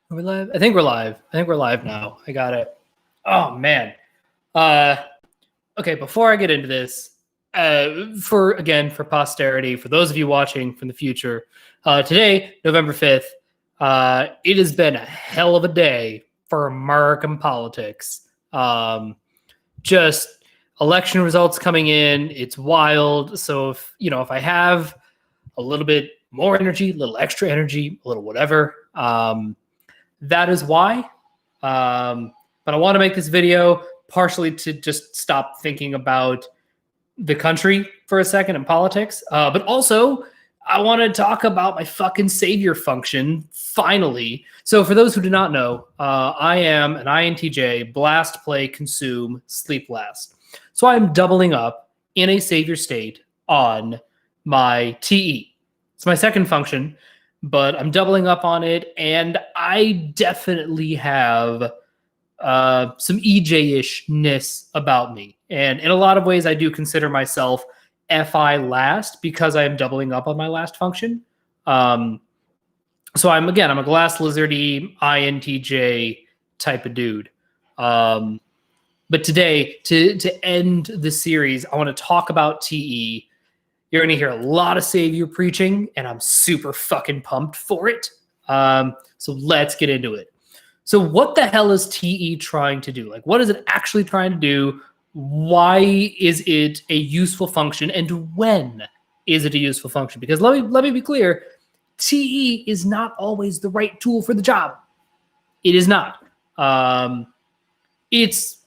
Are we live? I think we're live. I think we're live now. I got it. Oh man. Uh okay, before I get into this, for posterity, for those of you watching from the future, today, November 5th, it has been a hell of a day for American politics. Just election results coming in, it's wild. So if I have a little bit more energy, a little extra energy, a little whatever, that is why. But I want to make this video partially to just stop thinking about the country for a second and politics. But also, I want to talk about my fucking savior function, finally. So for those who do not know, I am an INTJ, blast, play, consume, sleep last. So I'm doubling up in a savior state on my TE. It's my second function, but I'm doubling up on it, and I definitely have some EJ-ishness about me. And in a lot of ways, I do consider myself FI last because I am doubling up on my last function. So I'm a glass lizardy INTJ type of dude. But today, to end the series, I want to talk about TE. You're going to hear a lot of savior preaching, and I'm super fucking pumped for it. So let's get into it. So what the hell is TE trying to do? Like, what is it actually trying to do? Why is it a useful function? And when is it a useful function? Because let me be clear, TE is not always the right tool for the job. It is not. It's,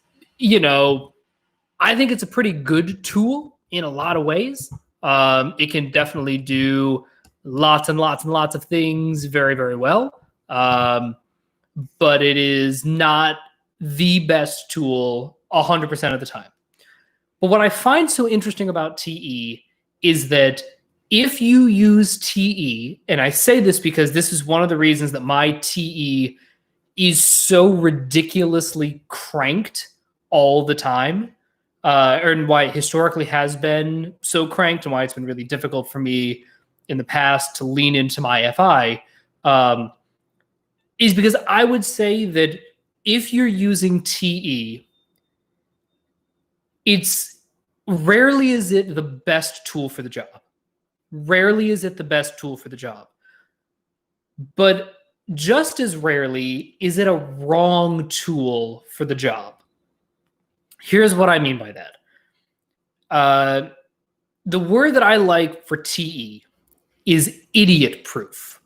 I think it's a pretty good tool in a lot of ways. It can definitely do lots and lots and lots of things very, very well. But it is not the best tool 100% of the time. But what I find so interesting about TE is that if you use TE, and I say this because this is one of the reasons that my TE is so ridiculously cranked all the time, and why it historically has been so cranked, and why it's been really difficult for me in the past to lean into my FI, is because I would say that if you're using TE, it's rarely is it the best tool for the job. Rarely is it the best tool for the job. But just as rarely is it a wrong tool for the job. Here's what I mean by that. The word that I like for TE is idiot proof.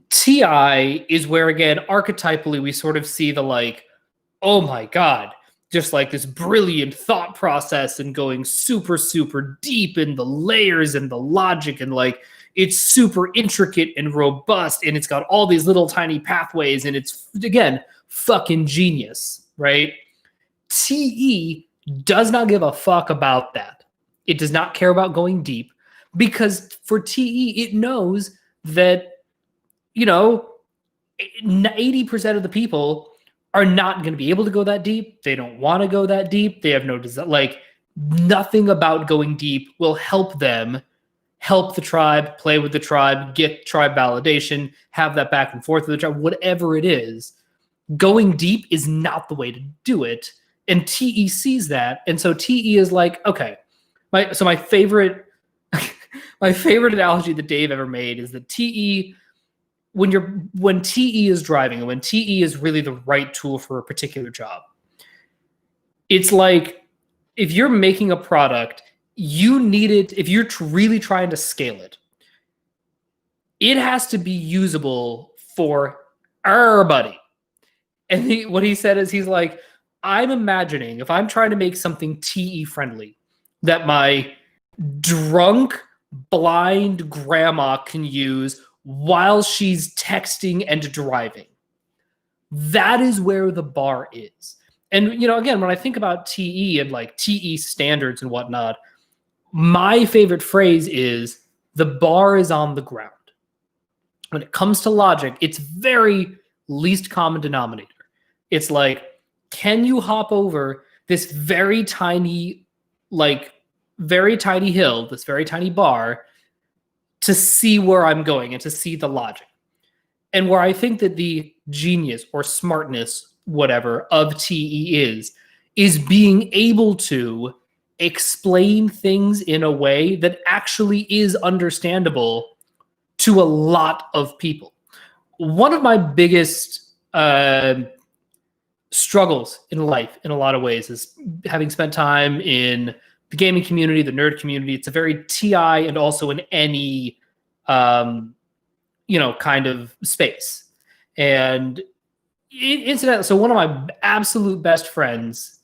TI is where, again, archetypally, we sort of see the like, oh my God, just like this brilliant thought process and going super, super deep in the layers and the logic, and like it's super intricate and robust, and it's got all these little tiny pathways, and it's, again, fucking genius, right? TE does not give a fuck about that. It does not care about going deep, because for TE, it knows that 80% of the people are not going to be able to go that deep. They don't want to go that deep. They have no desire. Like, nothing about going deep will help them help the tribe, play with the tribe, get tribe validation, have that back and forth with the tribe, whatever it is. Going deep is not the way to do it. And TE sees that. And so TE is like, okay, my favorite analogy that Dave ever made is that TE, when TE is driving, and when TE is really the right tool for a particular job, it's like if you're making a product, you need it. If you're really trying to scale it, it has to be usable for everybody. And what he said is, he's like, I'm imagining if I'm trying to make something TE friendly that my drunk, blind grandma can use while she's texting and driving. That is where the bar is. And, again, when I think about TE and like TE standards and whatnot, my favorite phrase is the bar is on the ground. When it comes to logic, it's very least common denominator. It's like, can you hop over this very tiny hill, this very tiny bar, to see where I'm going and to see the logic? And where I think that the genius or smartness, whatever, of TE is being able to explain things in a way that actually is understandable to a lot of people. One of my biggest struggles in life, in a lot of ways, is having spent time in the gaming community, the nerd community. It's a very TI and also an NE, kind of space. And incidentally, so one of my absolute best friends,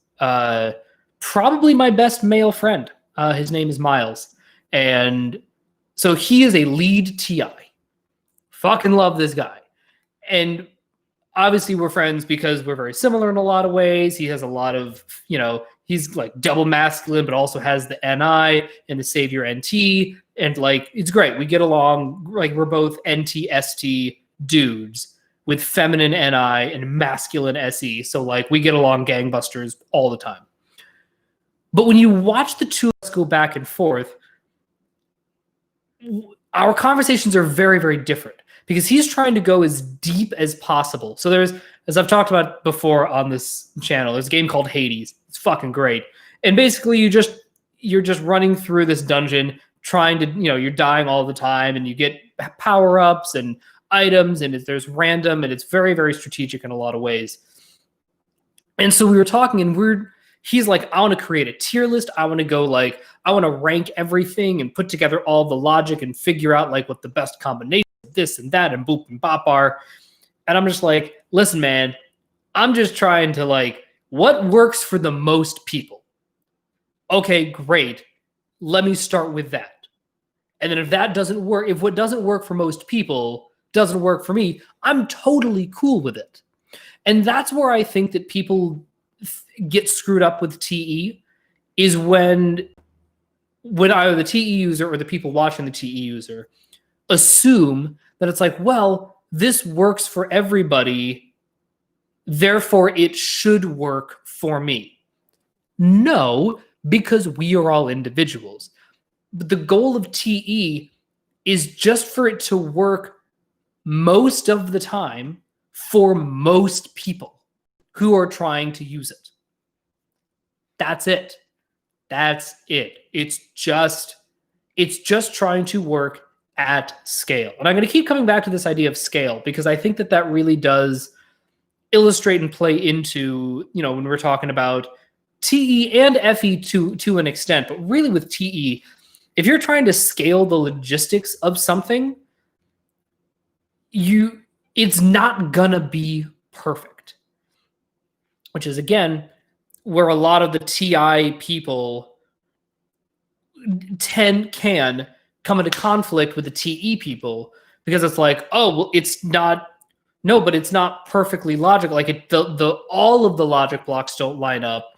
probably my best male friend, his name is Miles. And so he is a lead TI. Fucking love this guy. And obviously we're friends because we're very similar in a lot of ways. He has a lot of, he's like double masculine, but also has the NI and the Savior NT. And like, it's great. We get along. Like, we're both NT, ST dudes with feminine NI and masculine SE. So like, we get along gangbusters all the time. But when you watch the two of us go back and forth, our conversations are very, very different because he's trying to go as deep as possible. So there's, as I've talked about before on this channel, there's a game called Hades. It's fucking great. And basically you're just running through this dungeon trying to, you're dying all the time and you get power-ups and items and there's random and it's very, very strategic in a lot of ways. And so we were talking and he's like, I want to create a tier list. I want to go I want to rank everything and put together all the logic and figure out like what the best combination of this and that and boop and bop are. And I'm just like, listen, man, I'm just trying to what works for the most people? Okay, great. Let me start with that. And then if that doesn't work, if what doesn't work for most people doesn't work for me, I'm totally cool with it. And that's where I think that people get screwed up with TE is when either the TE user or the people watching the TE user assume that it's like, well, this works for everybody, therefore it should work for me. No, because we are all individuals. But the goal of TE is just for it to work most of the time for most people who are trying to use it. That's it. That's it. It's just trying to work at scale. And I'm going to keep coming back to this idea of scale because I think that really does illustrate and play into, when we're talking about TE and FE to an extent, but really with TE, if you're trying to scale the logistics of something, it's not gonna be perfect. Which is again where a lot of the TI people can come into conflict with the TE people because it's like, oh, well, it's not perfectly logical. Like all of the logic blocks don't line up.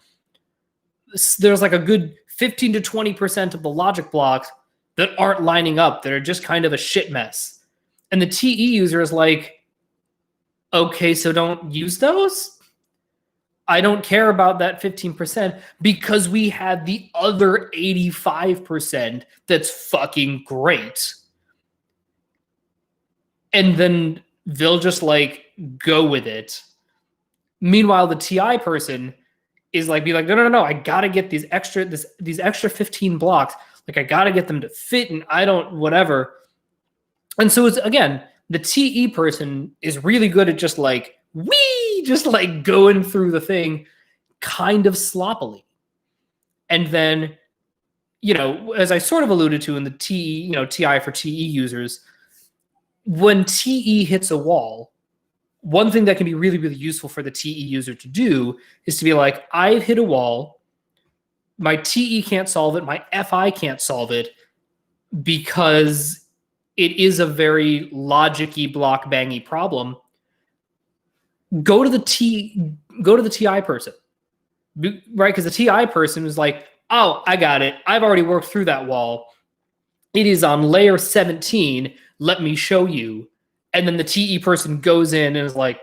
There's like a good 15 to 20% of the logic blocks that aren't lining up, that are just kind of a shit mess. And the TE user is like, okay, so don't use those? I don't care about that 15% because we have the other 85% that's fucking great. And then they'll just go with it. Meanwhile, the TI person is no, I gotta get these extra 15 blocks. I gotta get them to fit and I don't whatever. And so it's again, the TE person is really good at just going through the thing kind of sloppily. And then, as I sort of alluded to in the TE, TI for TE users, when TE hits a wall, one thing that can be really, really useful for the TE user to do is to be like, I've hit a wall. My TE can't solve it. My FI can't solve it because it is a very logic-y, block-bangy problem. Go to the TI person, right? Because the TI person is like, oh, I got it. I've already worked through that wall. It is on layer 17. Let me show you. And then the TE person goes in and is like,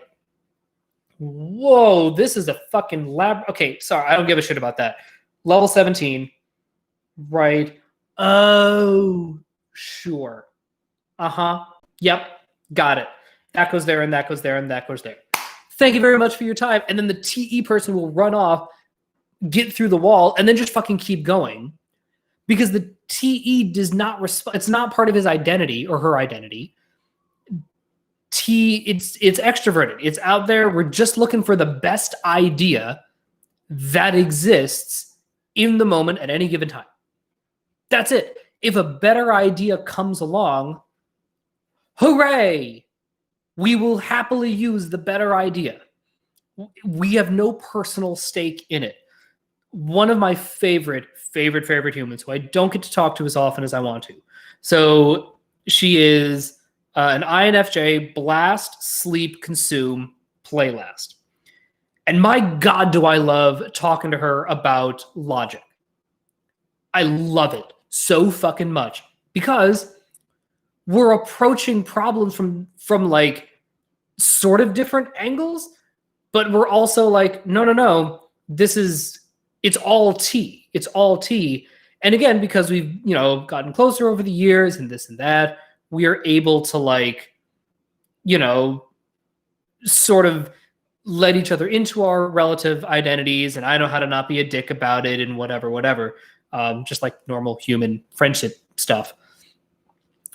whoa, this is a fucking lab. Okay, sorry, I don't give a shit about that. Level 17, right? Oh, sure. Yep, got it. that goes there, and that goes there, and that goes there. Thank you very much for your time. And then the TE person will run off, get through the wall, and then just fucking keep going. Because the TE does not respond. It's not part of his identity or her identity. It's extroverted. It's out there. We're just looking for the best idea that exists in the moment at any given time. That's it. If a better idea comes along, hooray! We will happily use the better idea. We have no personal stake in it. One of my favorite humans, who I don't get to talk to as often as I want to. So she is an INFJ, blast, sleep, consume, play last. And my God, do I love talking to her about logic. I love it so fucking much because we're approaching problems from like sort of different angles, but we're also like, no, it's all T. It's all T. And again, because we've, gotten closer over the years and this and that, we are able to like, sort of let each other into our relative identities. And I know how to not be a dick about it and whatever. Just like normal human friendship stuff.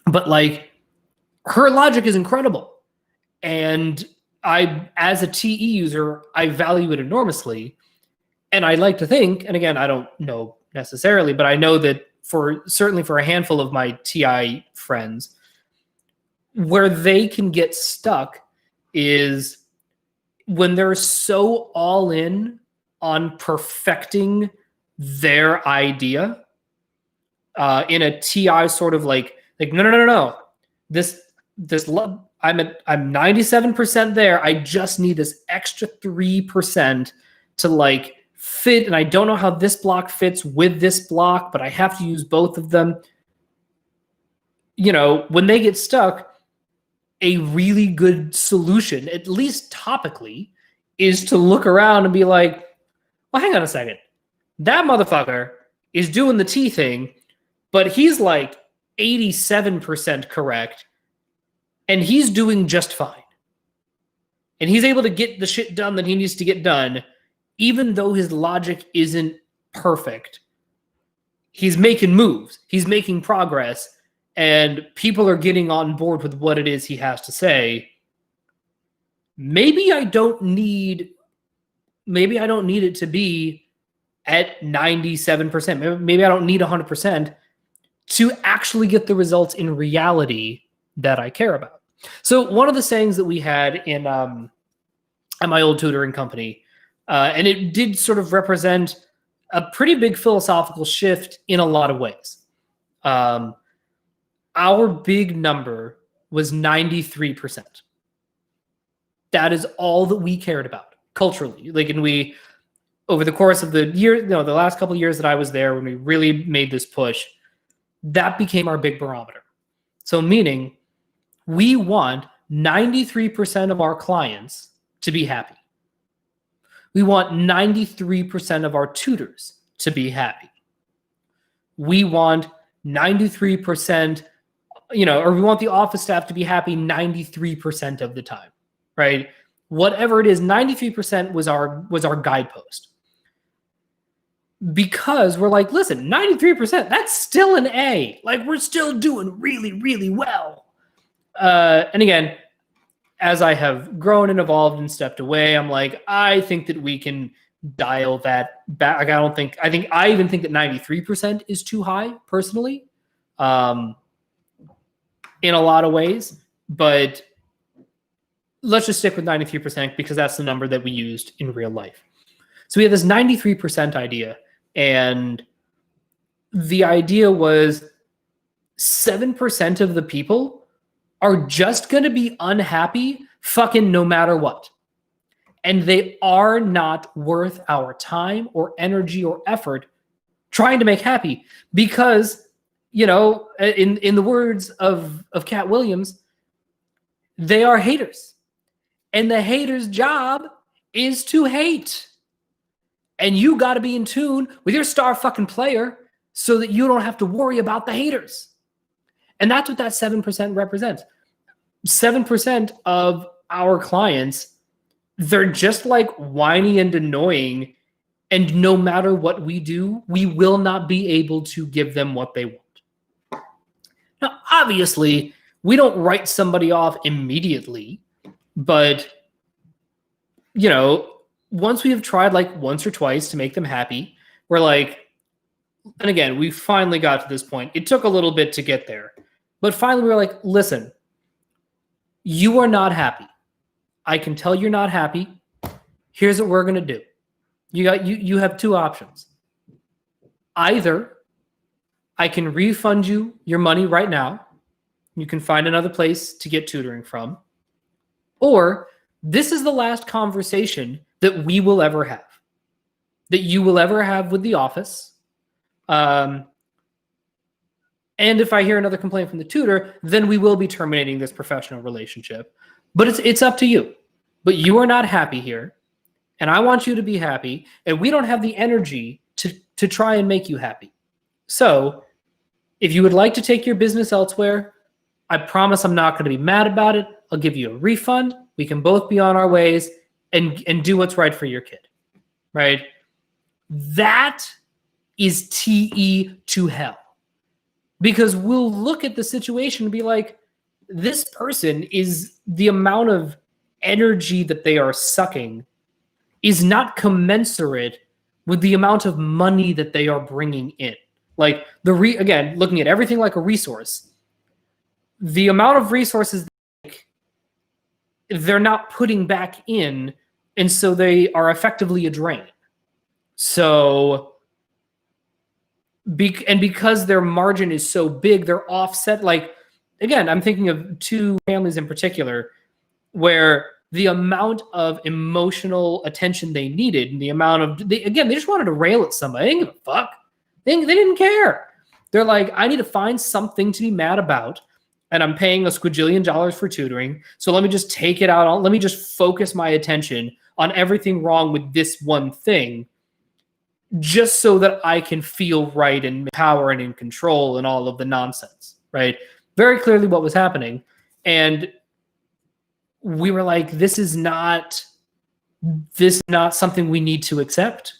But like her logic is incredible. And as a TE user, I value it enormously. And I like to think, and again, I don't know necessarily, but I know that certainly for a handful of my TI friends, where they can get stuck is when they're so all in on perfecting their idea in a TI sort of like no. This I'm 97% there. I just need this extra 3% to like fit, and I don't know how this block fits with this block, but I have to use both of them. When they get stuck, a really good solution, at least topically, is to look around and be like, well, hang on a second. That motherfucker is doing the T thing, but he's like 87% correct, and he's doing just fine. And he's able to get the shit done that he needs to get done, even though his logic isn't perfect. He's making moves. He's making progress. And people are getting on board with what it is he has to say. Maybe I don't need it to be at 97%. Maybe I don't need 100% to actually get the results in reality that I care about. So one of the sayings that we had in at my old tutoring company, and it did sort of represent a pretty big philosophical shift in a lot of ways. Our big number was 93%. That is all that we cared about culturally. And we, over the course of the year, the last couple of years that I was there, when we really made this push, that became our big barometer. So meaning we want 93% of our clients to be happy. We want 93% of our tutors to be happy. We want 93%, or we want the office staff to be happy 93% of the time, right? Whatever it is, 93% was our guidepost. Because we're like, listen, 93%, that's still an A. Like, we're still doing really, really well. And again, as I have grown and evolved and stepped away, I'm like, I think that we can dial that back. I even think that 93% is too high, personally, in a lot of ways. But let's just stick with 93% because that's the number that we used in real life. So we have this 93% idea. And the idea was 7% of the people are just going to be unhappy fucking no matter what. And they are not worth our time or energy or effort trying to make happy because, in the words of Cat Williams, they are haters. And the hater's job is to hate. And you got to be in tune with your star fucking player so that you don't have to worry about the haters. And that's what that 7% represents. 7% of our clients, they're just like whiny and annoying. And no matter what we do, we will not be able to give them what they want. Now, obviously, we don't write somebody off immediately, but, once we have tried like once or twice to make them happy, we're like, and again, we finally got to this point. It took a little bit to get there, but finally we were like, listen, you are not happy. I can tell you're not happy. Here's what we're going to do. You have two options. Either I can refund you your money right now. You can find another place to get tutoring from. Or this is the last conversation that we will ever have, that you will ever have with the office. And if I hear another complaint from the tutor, then we will be terminating this professional relationship. But it's up to you. But you are not happy here. And I want you to be happy. And we don't have the energy to try and make you happy. So if you would like to take your business elsewhere, I promise I'm not going to be mad about it. I'll give you a refund. We can both be on our ways and do what's right for your kid, right? That is TE to hell. Because we'll look at the situation and be like, this person is, the amount of energy that they are sucking is not commensurate with the amount of money that they are bringing in. Like again, looking at everything like a resource, the amount of resources they're not putting back in, and so they are effectively a drain. So, because their margin is so big, they're offset. Like, again, I'm thinking of two families in particular where the amount of emotional attention they needed and the amount of, they just wanted to rail at somebody. They didn't give a fuck. They didn't care. They're like, I need to find something to be mad about, and I'm paying a squajillion dollars for tutoring. So let me just take it out. Let me just focus my attention on everything wrong with this one thing, just so that I can feel right and power and in control and all of the nonsense, right? Very clearly what was happening. And we were like, this is not something we need to accept.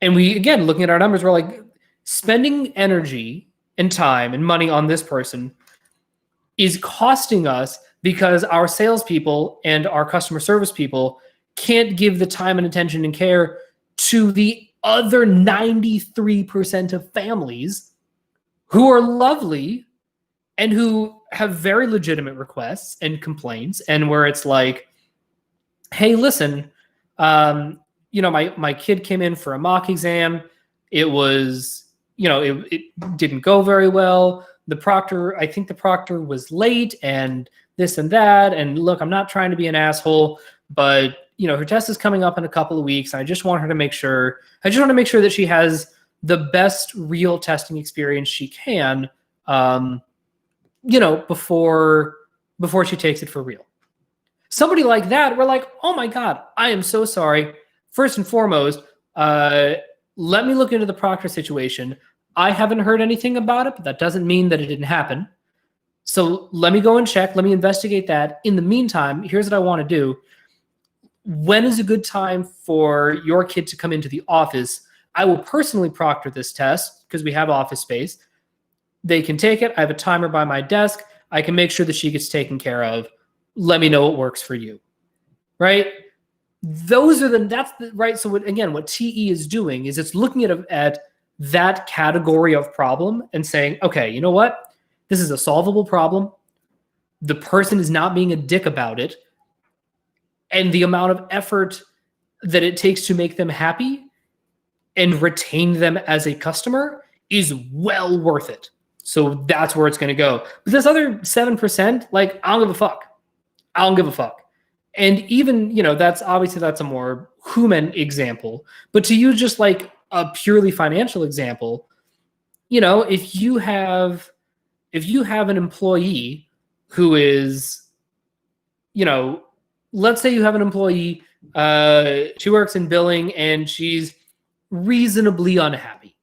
And we, again, looking at our numbers, we're like, spending energy and time and money on this person is costing us because our salespeople and our customer service people can't give the time and attention and care to the other 93% of families who are lovely and who have very legitimate requests and complaints, and where it's like, hey, listen, my kid came in for a mock exam. It was, it didn't go very well. I think the proctor was late and this and that. And look, I'm not trying to be an asshole, but her test is coming up in a couple of weeks. And I just want to make sure that she has the best real testing experience she can, before she takes it for real. Somebody like that, we're like, oh my God, I am so sorry. First and foremost, let me look into the proctor situation. I haven't heard anything about it, but that doesn't mean that it didn't happen. So let me go and check. Let me investigate that. In the meantime, here's what I want to do. When is a good time for your kid to come into the office? I will personally proctor this test because we have office space. They can take it. I have a timer by my desk. I can make sure that she gets taken care of. Let me know what works for you. Right? Right. So what TE is doing is it's looking at that category of problem and saying, okay, you know what? This is a solvable problem. The person is not being a dick about it. And the amount of effort that it takes to make them happy and retain them as a customer is well worth it. So that's where it's going to go. But this other 7%, like, I don't give a fuck. I don't give a fuck. And even, that's a more human example. But to use just like a purely financial example, if you have an employee who is, let's say you have an employee, she works in billing and she's reasonably unhappy.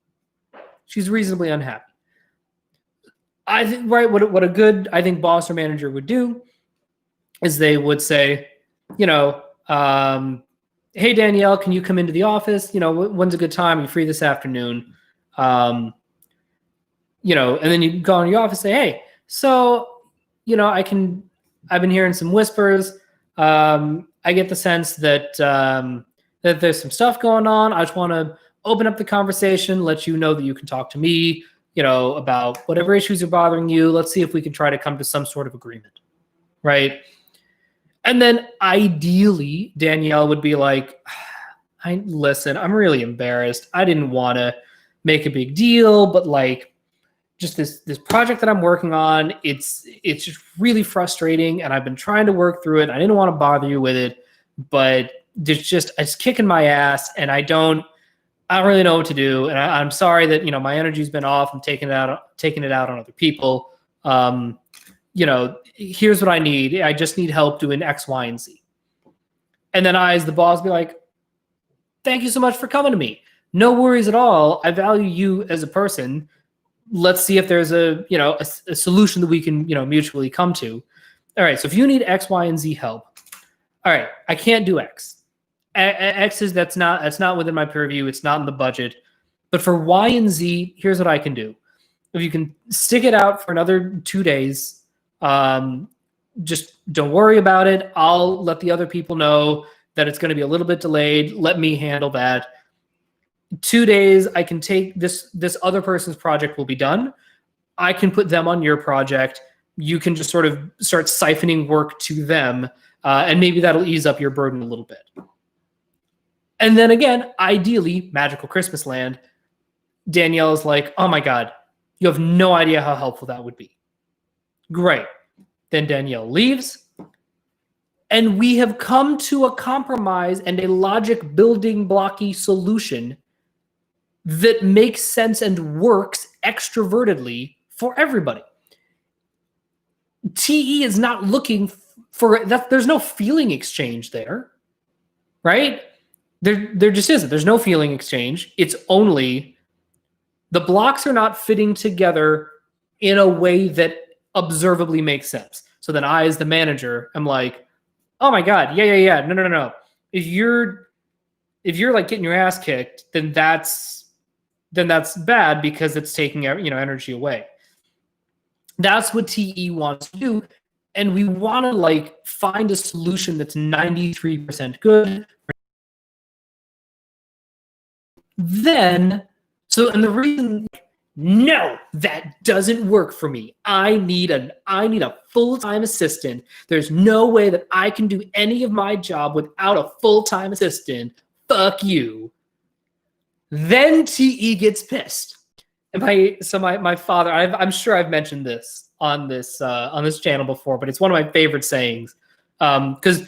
I think right. What a good I think boss or manager would do is they would say, you know, hey Danielle, can you come into the office? You know, when's a good time? Are you free this afternoon? You know, and then you go in your office and say, hey, so, you know, I've been hearing some whispers. I get the sense that that there's some stuff going on. I just want to open up the conversation, let you know that you can talk to me, you know, about whatever issues are bothering you. Let's see if we can try to come to some sort of agreement, right? And then ideally, Danielle would be like, listen, I'm really embarrassed. I didn't want to make a big deal, but like, just this project that I'm working on, it's just really frustrating, and I've been trying to work through it. I didn't want to bother you with it, but it's kicking my ass, and I don't really know what to do. And I'm sorry that, you know, my energy's been off. I'm taking it out on other people. You know, here's what I need. I just need help doing X, Y, and Z. And then I, as the boss, be like, thank you so much for coming to me. No worries at all. I value you as a person. Let's see if there's a solution that we can, you know, mutually come to. All right. So if you need X, Y, and Z help, all right, I can't do X. X is that's not within my purview. It's not in the budget. But for Y and Z, here's what I can do. If you can stick it out for another 2 days, just don't worry about it. I'll let the other people know that it's going to be a little bit delayed. Let me handle that. 2 days, I can take this other person's project will be done. I can put them on your project. You can just sort of start siphoning work to them, and maybe that'll ease up your burden a little bit. And then again, ideally, Magical Christmas Land, Danielle is like, oh my God, you have no idea how helpful that would be. Great. Then Danielle leaves, and we have come to a compromise and a logic building blocky solution that makes sense and works extrovertedly for everybody. TE is not looking for that. There's no feeling exchange there, right? There just isn't. There's no feeling exchange. It's only the blocks are not fitting together in a way that observably makes sense. So then I, as the manager, am like, oh my God, yeah. No. If you're like getting your ass kicked, then that's bad because it's taking, you know, energy away. That's what TE wants to do. And we want to like find a solution that's 93% good. Then, and the reason, no, that doesn't work for me. I need a full-time assistant. There's no way that I can do any of my job without a full-time assistant. Fuck you. Then TE gets pissed. And my father, I'm sure I've mentioned this on this channel before, but it's one of my favorite sayings. Because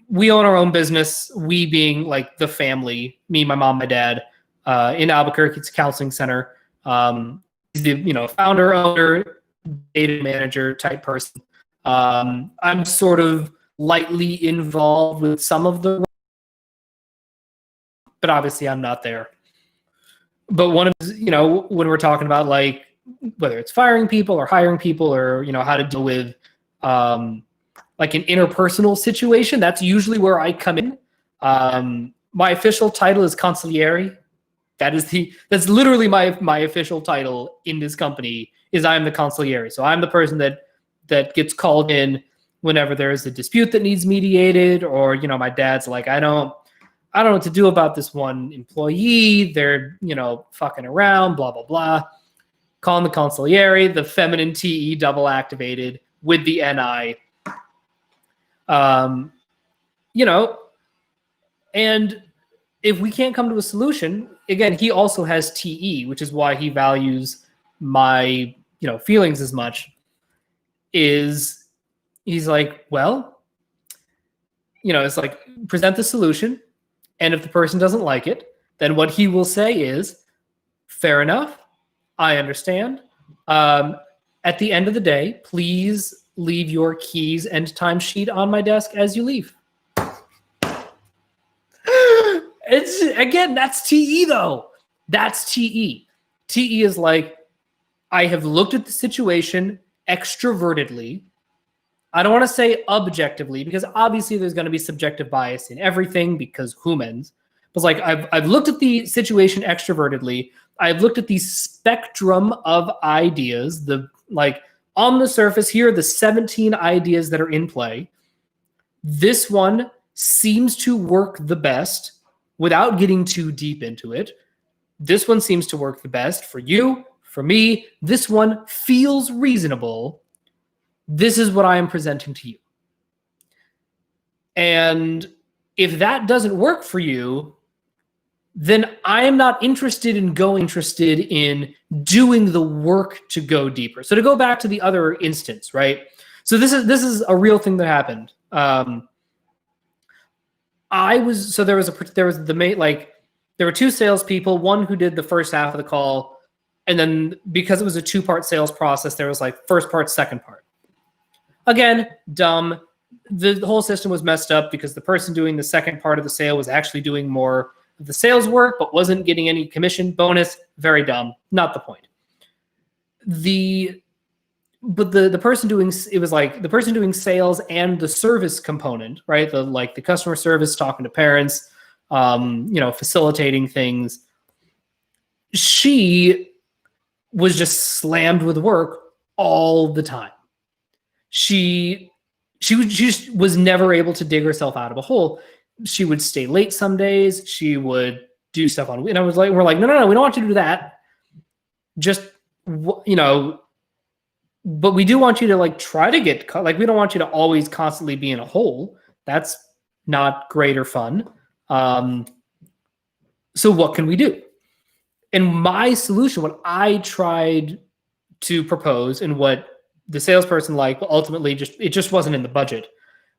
we own our own business, we being like the family, me, my mom, my dad, in Albuquerque. It's a counseling center. He's the, you know, founder, owner, data manager type person. I'm sort of lightly involved with some of the, but obviously I'm not there. But one of, you know, when we're talking about like whether it's firing people or hiring people or, you know, how to deal with like an interpersonal situation, that's usually where I come in. My official title is consigliere. That's literally my official title in this company is I'm the consigliere. So I'm the person that gets called in whenever there is a dispute that needs mediated, or, you know, my dad's like, I don't know what to do about this one employee. They're, you know, fucking around, blah, blah, blah. Calling the consigliere, the feminine TE double activated with the NI. You know, and if we can't come to a solution, again, he also has TE, which is why he values my, you know, feelings as much, is he's like, well, you know, it's like, present the solution. And if the person doesn't like it, then what he will say is, fair enough, I understand. At the end of the day, please leave your keys and timesheet on my desk as you leave. It's, again, that's TE though. That's TE. TE is like, I have looked at the situation extrovertedly. I don't want to say objectively, because obviously there's going to be subjective bias in everything because humans. But like I've looked at the situation extrovertedly. I've looked at the spectrum of ideas, on the surface, here are the 17 ideas that are in play. This one seems to work the best without getting too deep into it. This one seems to work the best for you, for me. This one feels reasonable. This is what I am presenting to you. And if that doesn't work for you, then I am not interested in doing the work to go deeper. So to go back to the other instance, right? So this is a real thing that happened. There were two salespeople, one who did the first half of the call, and then because it was a 2-part sales process, there was like first part, second part. Again, dumb. The whole system was messed up because the person doing the second part of the sale was actually doing more of the sales work, but wasn't getting any commission bonus. Very dumb. Not the point. The person doing the person doing sales and the service component, right? The customer service, talking to parents, facilitating things. She was just slammed with work all the time. She just was never able to dig herself out of a hole. She would stay late some days. She would do stuff on, and we're like, no, we don't want you to do that. Just, but we do want you to try to get cut. We don't want you to always constantly be in a hole. That's not great or fun. So what can we do? And my solution, what I tried to propose and what the salesperson but ultimately it just wasn't in the budget,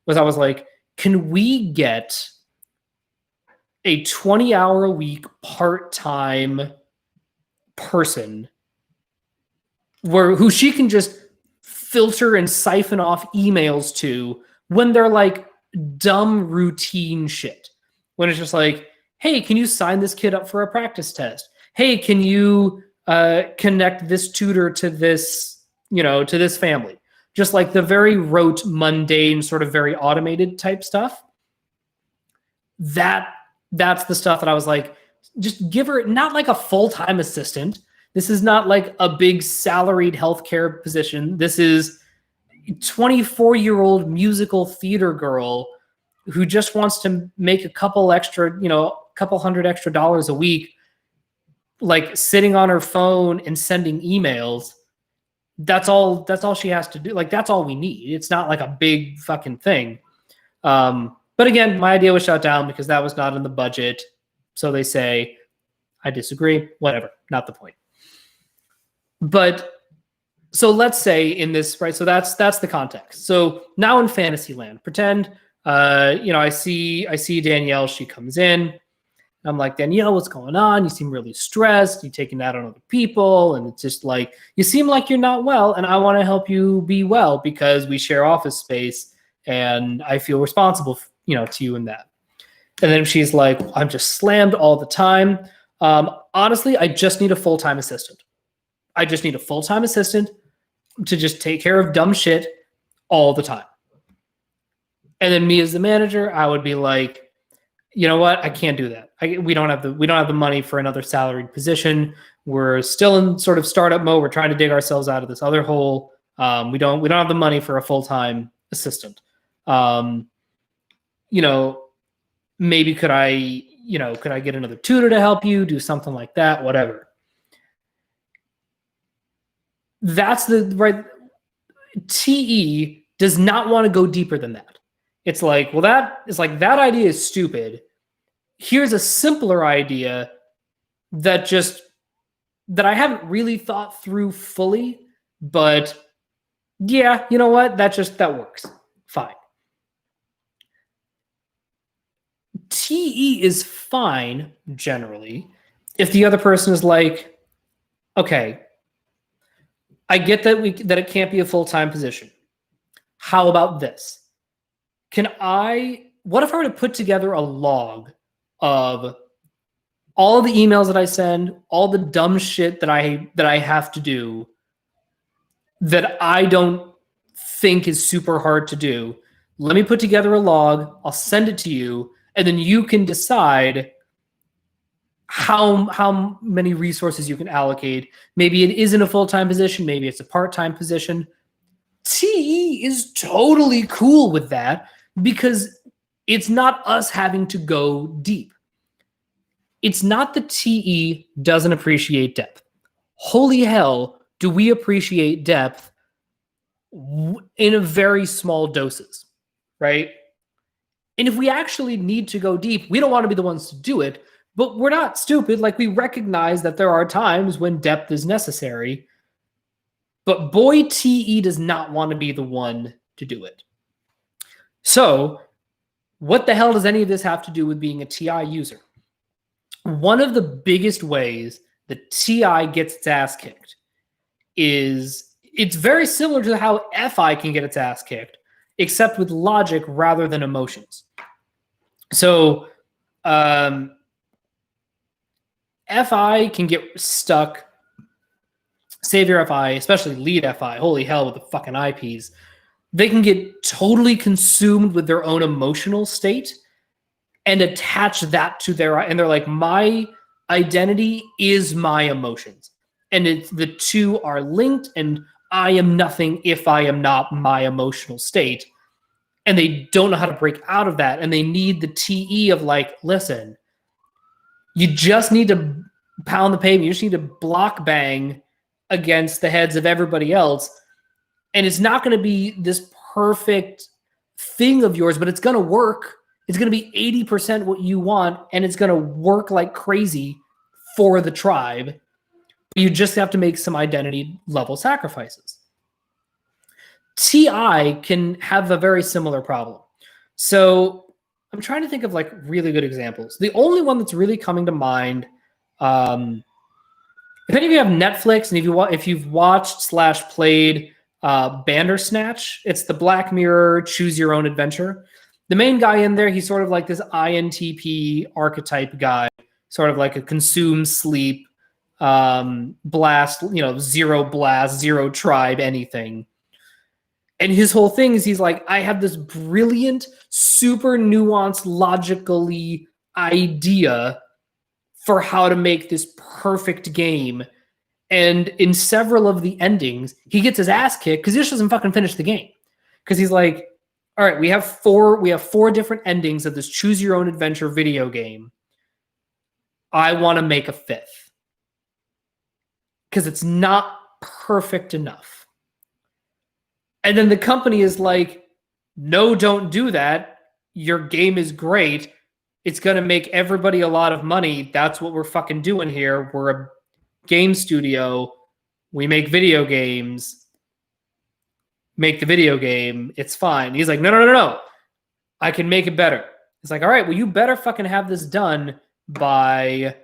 was I was like, can we get a 20-hour-a-week part-time person who she can just filter and siphon off emails to when they're dumb routine shit? When it's just like, hey, can you sign this kid up for a practice test? Hey, can you connect this tutor to this, to this family? Just like the very rote, mundane, sort of very automated type stuff. That's the stuff that I was like, just give her, not like a full-time assistant. This is not like a big salaried healthcare position. This is 24-year-old musical theater girl who just wants to make a couple hundred extra dollars a week, sitting on her phone and sending emails. That's all she has to do. That's all we need. It's not like a big fucking thing. But again, my idea was shut down because that was not in the budget. So they say, I disagree, whatever, not the point. But so let's say in this, right? So that's the context. So now in Fantasyland, pretend, I see Danielle, she comes in. I'm like, Danielle, what's going on? You seem really stressed. You're taking that on other people. And it's just like, you seem like you're not well. And I want to help you be well because we share office space and I feel responsible, to you in that. And then she's like, I'm just slammed all the time. Honestly, I just need a full-time assistant. I just need a full-time assistant to just take care of dumb shit all the time. And then me as the manager, I would be like, you know what? I can't do that. We don't have the money for another salaried position. We're still in sort of startup mode. We're trying to dig ourselves out of this other hole. We don't have the money for a full-time assistant. Maybe could I get another tutor to help you do something like that? Whatever. That's the right. TE does not want to go deeper than that. It's like, well, that idea is stupid. Here's a simpler idea that I haven't really thought through fully, but yeah, you know what? That works. Fine. TE is fine generally if the other person is like, okay, I get that it can't be a full-time position. How about this? What if I were to put together a log of all of the emails that I send, all the dumb shit that I have to do that I don't think is super hard to do. Let me put together a log. I'll send it to you, and then you can decide how many resources you can allocate. Maybe it isn't a full-time position. Maybe it's a part-time position. TE is totally cool with that because it's not us having to go deep. It's not that TE doesn't appreciate depth. Holy hell, do we appreciate depth in a very small doses, right? And if we actually need to go deep, we don't want to be the ones to do it, but we're not stupid. Like, we recognize that there are times when depth is necessary, but boy, TE does not want to be the one to do it. So what the hell does any of this have to do with being a TI user? One of the biggest ways that TI gets its ass kicked is it's very similar to how FI can get its ass kicked, except with logic rather than emotions. So FI can get stuck. Savior FI, especially lead FI, holy hell with the fucking IPs, they can get totally consumed with their own emotional state and attach that to their, and they're like, my identity is my emotions. And it's, the two are linked, and I am nothing if I am not my emotional state. And they don't know how to break out of that. And they need the TE of like, listen, you just need to pound the pavement. You just need to block bang against the heads of everybody else. And it's not going to be this perfect thing of yours, but it's going to work. It's going to be 80% what you want, and it's going to work like crazy for the tribe. You just have to make some identity level sacrifices. TI can have a very similar problem. So I'm trying to think of like really good examples. The only one that's really coming to mind, if any of you have Netflix and if you've watched / played Bandersnatch, it's the Black Mirror Choose Your Own Adventure. The main guy in there, he's sort of like this INTP archetype guy, sort of like a consume, sleep, blast, zero blast, zero tribe, anything. And his whole thing is he's like, I have this brilliant, super nuanced, logically idea for how to make this perfect game. And in several of the endings, he gets his ass kicked because he just doesn't fucking finish the game. Because he's like, all right, we have four different endings of this choose your own adventure video game. I want to make a fifth. Because it's not perfect enough. And then the company is like, no, don't do that. Your game is great. It's going to make everybody a lot of money. That's what we're fucking doing here. We're a game studio. We make video games. Make the video game. It's fine. He's like, no. I can make it better. It's like, all right, well, you better fucking have this done by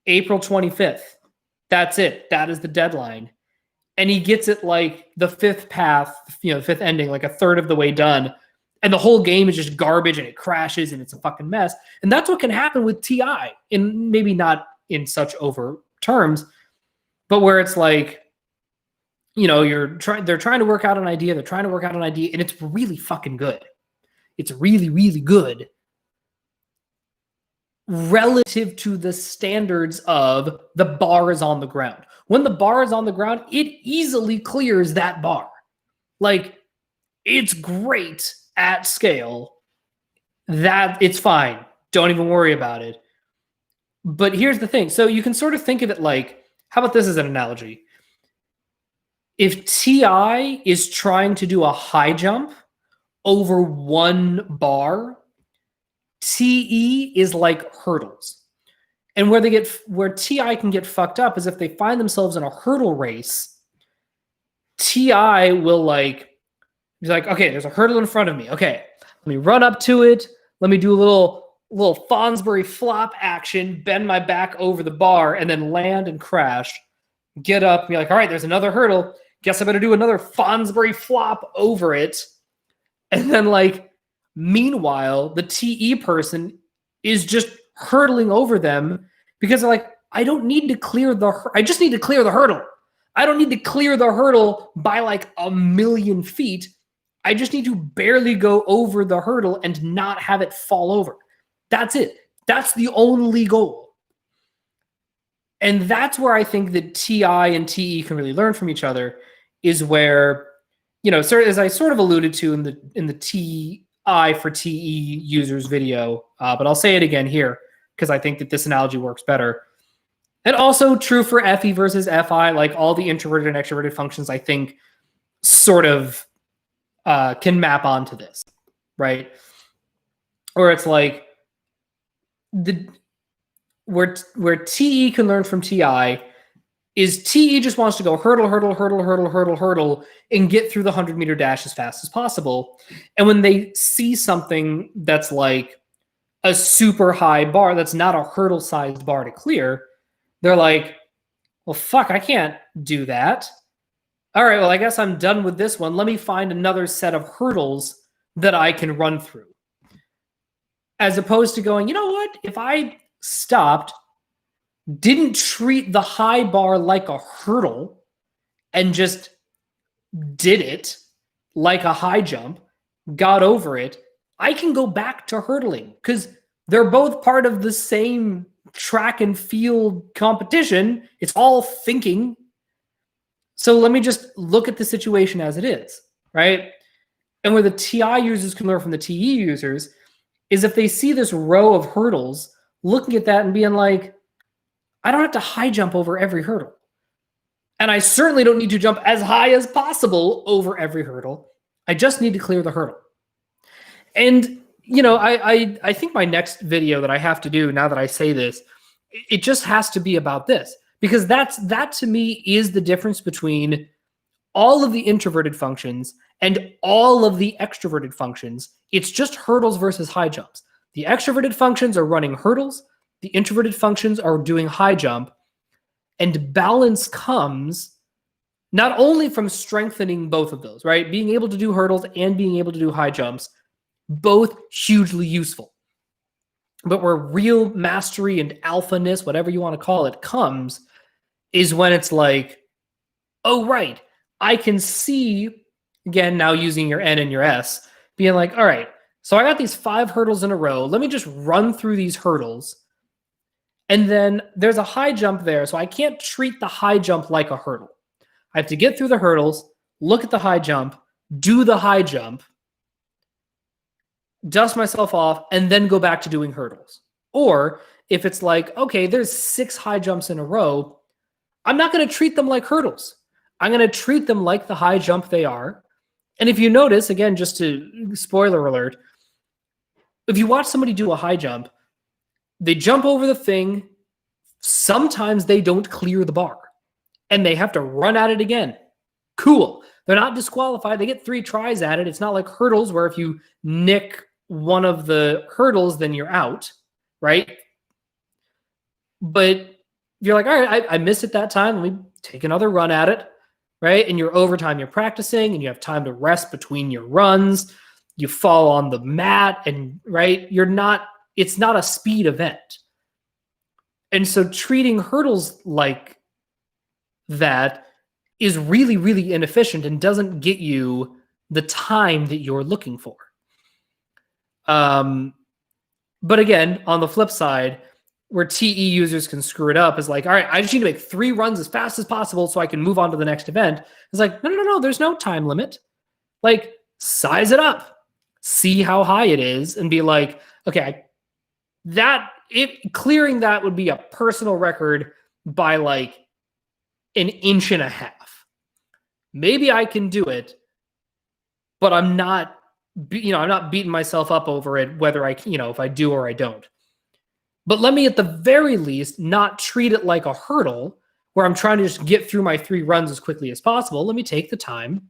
April 25th. That's it. That is the deadline. And he gets it like the fifth path, the fifth ending, like a third of the way done. And the whole game is just garbage and it crashes and it's a fucking mess. And that's what can happen with TI, and maybe not in such over terms, but where it's like, they're trying to work out an idea. They're trying to work out an idea, and it's really fucking good. It's really, really good relative to the standards of the bar is on the ground. When the bar is on the ground, it easily clears that bar. Like, it's great at scale. That it's fine. Don't even worry about it. But here's the thing. So you can sort of think of it like, how about this as an analogy? If TI is trying to do a high jump over one bar, TE is like hurdles. And where TI can get fucked up is if they find themselves in a hurdle race, TI will be like, okay, there's a hurdle in front of me. Okay, let me run up to it. Let me do a little Fonsbury flop action, bend my back over the bar, and then land and crash. Get up and be like, all right, there's another hurdle. Guess I better do another Fonsbury flop over it. And then meanwhile, the TE person is just hurdling over them because they're like, I just need to clear the hurdle. I don't need to clear the hurdle by like 1,000,000 feet. I just need to barely go over the hurdle and not have it fall over. That's it. That's the only goal. And that's where I think that TI and TE can really learn from each other, is where, as I sort of alluded to in the TI for TE users video, but I'll say it again here because I think that this analogy works better. And also true for FE versus FI, like all the introverted and extroverted functions, I think sort of can map onto this, right? Or it's like where TE can learn from TI is TE just wants to go hurdle, hurdle, hurdle, hurdle, hurdle, hurdle, and get through the 100-meter dash as fast as possible. And when they see something that's like a super high bar, that's not a hurdle-sized bar to clear, they're like, well, fuck, I can't do that. All right, well, I guess I'm done with this one. Let me find another set of hurdles that I can run through. As opposed to going, you know what? If I stopped, didn't treat the high bar like a hurdle, and just did it like a high jump, got over it, I can go back to hurdling because they're both part of the same track and field competition. It's all thinking. So let me just look at the situation as it is, right? And where the TI users can learn from the TE users is if they see this row of hurdles, looking at that and being like, I don't have to high jump over every hurdle. And I certainly don't need to jump as high as possible over every hurdle. I just need to clear the hurdle. And, I think my next video that I have to do now that I say this, it just has to be about this, because that to me is the difference between all of the introverted functions and all of the extroverted functions. It's just hurdles versus high jumps. The extroverted functions are running hurdles. The introverted functions are doing high jump. And balance comes not only from strengthening both of those, right? Being able to do hurdles and being able to do high jumps, both hugely useful. But where real mastery and alphaness, whatever you want to call it, comes is when it's like, oh, right, I can see, again, now using your N and your S, being like, all right, so I got these 5 hurdles in a row. Let me just run through these hurdles. And then there's a high jump there. So I can't treat the high jump like a hurdle. I have to get through the hurdles, look at the high jump, do the high jump, dust myself off, and then go back to doing hurdles. Or if it's like, okay, there's 6 high jumps in a row, I'm not going to treat them like hurdles. I'm going to treat them like the high jump they are. And if you notice, again, just to spoiler alert, if you watch somebody do a high jump, they jump over the thing. Sometimes they don't clear the bar and they have to run at it again. Cool. They're not disqualified. They get 3 tries at it. It's not like hurdles where if you nick one of the hurdles, then you're out, right? But you're like, all right, I missed it that time. Let me take another run at it, right? And you're overtime, you're practicing and you have time to rest between your runs. You fall on the mat and, right, it's not a speed event. And so treating hurdles like that is really, really inefficient and doesn't get you the time that you're looking for. But again, on the flip side, where TE users can screw it up is like, all right, I just need to make 3 runs as fast as possible so I can move on to the next event. It's like, no, there's no time limit. Like, size it up, see how high it is, and be like, okay, clearing that would be a personal record by like 1.5 inches. Maybe I can do it, but I'm not beating myself up over it, whether if I do or I don't. But let me at the very least not treat it like a hurdle where I'm trying to just get through my 3 runs as quickly as possible. Let me take the time,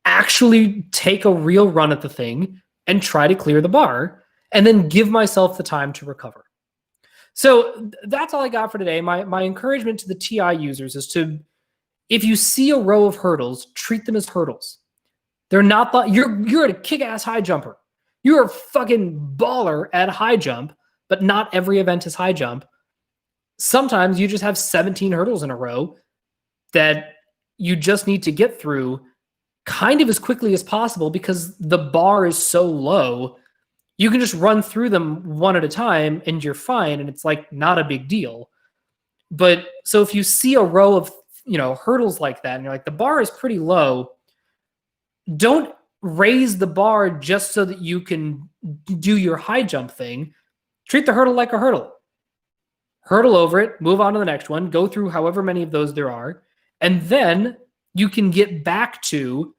actually take a real run at the thing and try to clear the bar, and then give myself the time to recover. So that's all I got for today. My encouragement to the TI users is to, if you see a row of hurdles, treat them as hurdles. They're not you're a kick-ass high jumper. You're a fucking baller at high jump, but not every event is high jump. Sometimes you just have 17 hurdles in a row that you just need to get through kind of as quickly as possible because the bar is so low. You can just run through them one at a time and you're fine. And it's like not a big deal. But so if you see a row of, hurdles like that and you're like, the bar is pretty low, don't raise the bar just so that you can do your high jump thing. Treat the hurdle like a hurdle. Hurdle over it, move on to the next one, go through however many of those there are, and then you can get back to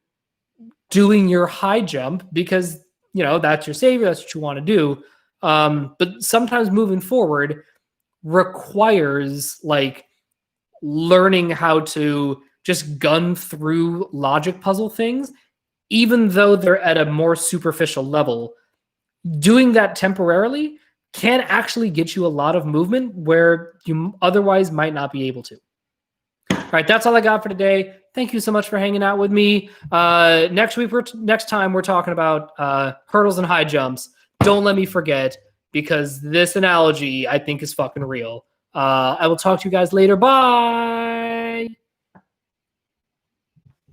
doing your high jump because, that's your savior, that's what you want to do. But sometimes moving forward requires like learning how to just gun through logic puzzle things, even though they're at a more superficial level. Doing that temporarily can actually get you a lot of movement where you otherwise might not be able to. All right, that's all I got for today. Thank you so much for hanging out with me. Next time we're talking about hurdles and high jumps. Don't let me forget, because this analogy I think is fucking real. I will talk to you guys later. Bye.